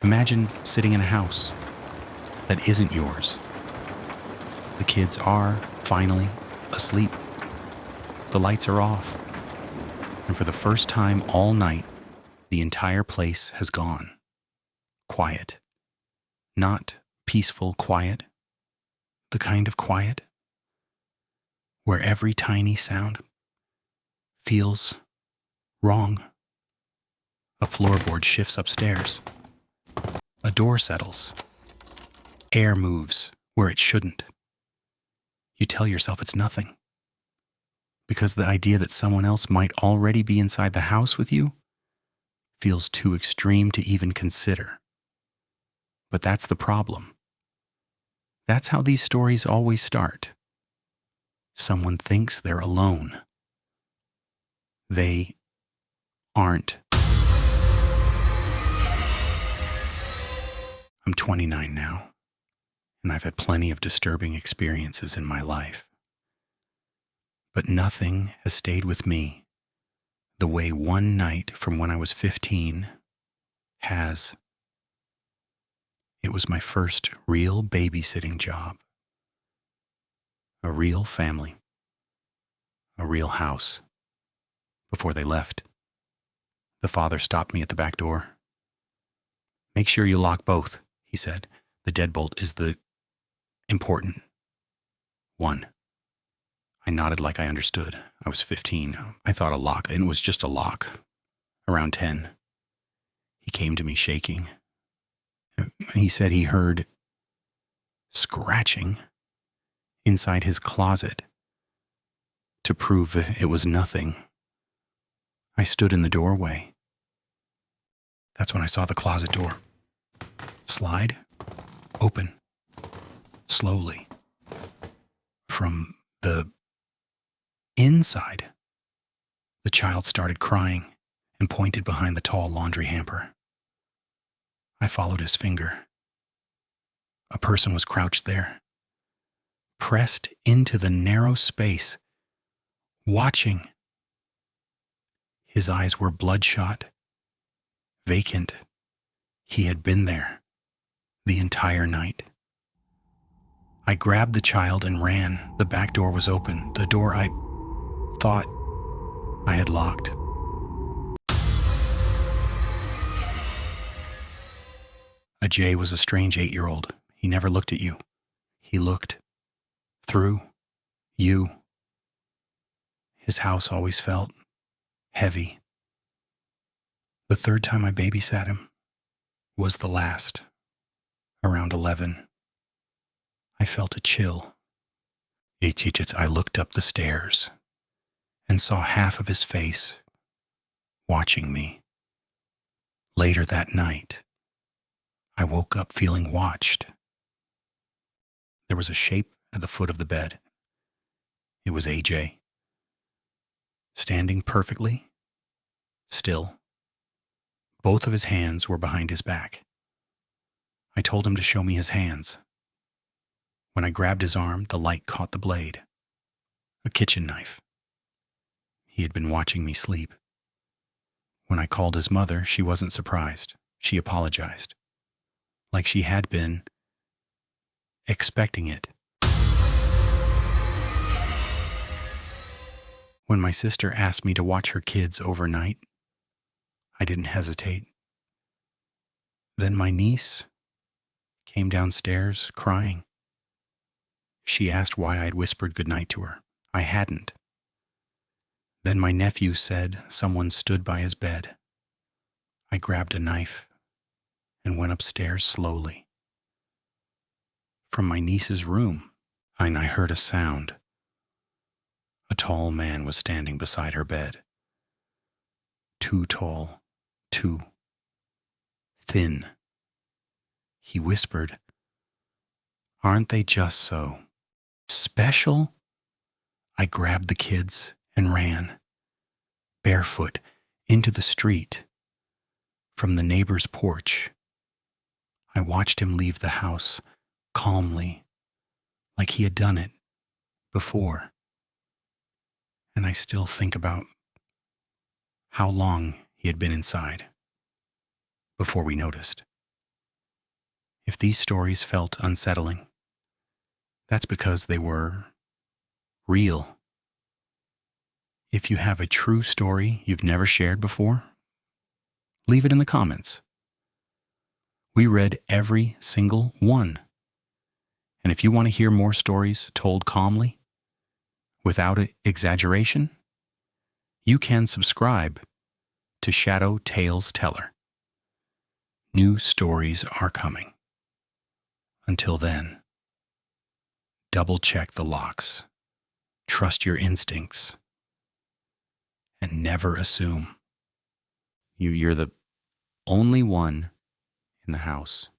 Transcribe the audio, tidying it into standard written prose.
Imagine sitting in a house that isn't yours. The kids are, finally, asleep. The lights are off. And for the first time all night, the entire place has gone. Quiet. Not peaceful quiet. The kind of quiet where every tiny sound feels wrong. A floorboard shifts upstairs. A door settles. Air moves where it shouldn't. You tell yourself it's nothing, because the idea that someone else might already be inside the house with you feels too extreme to even consider. But that's the problem. That's how these stories always start. Someone thinks they're alone. They aren't. I'm 29 now, and I've had plenty of disturbing experiences in my life. But nothing has stayed with me the way one night from when I was 15 has. It was my first real babysitting job. A real family. A real house. Before they left, the father stopped me at the back door. "Make sure you lock both," he said. "The deadbolt is the important one." I nodded like I understood. I was 15. I thought a lock, and it was just a lock. Around 10, he came to me shaking. He said he heard scratching inside his closet. To prove it was nothing, I stood in the doorway. That's when I saw the closet door slide open slowly. From the inside, the child started crying and pointed behind the tall laundry hamper. I followed his finger. A person was crouched there, pressed into the narrow space, watching. His eyes were bloodshot, vacant. He had been there the entire night. I grabbed the child and ran. The back door was open, the door I thought I had locked. Ajay was a strange 8-year-old. He never looked at you. He looked through you. His house always felt heavy. The third time I babysat him was the last, around 11. I felt a chill. I looked up the stairs and saw half of his face watching me. Later that night, I woke up feeling watched. There was a shape at the foot of the bed. It was AJ, standing perfectly still. Both of his hands were behind his back. I told him to show me his hands. When I grabbed his arm, the light caught the blade. A kitchen knife. He had been watching me sleep. When I called his mother, she wasn't surprised. She apologized, like she had been expecting it. When my sister asked me to watch her kids overnight, I didn't hesitate. Then my niece came downstairs crying. She asked why I'd whispered goodnight to her. I hadn't. Then my nephew said someone stood by his bed. I grabbed a knife and went upstairs slowly. From my niece's room, I heard a sound. A tall man was standing beside her bed. Too tall, too thin. He whispered, "Aren't they just so special?" I grabbed the kids and ran, barefoot, into the street. From the neighbor's porch, I watched him leave the house calmly, like he had done it before. And I still think about how long he had been inside before we noticed. If these stories felt unsettling, that's because they were real. If you have a true story you've never shared before, leave it in the comments. We read every single one. And if you want to hear more stories told calmly, without exaggeration, you can subscribe to Shadow Tales Teller. New stories are coming. Until then, double check the locks, trust your instincts, and never assume. You're the only one in the house.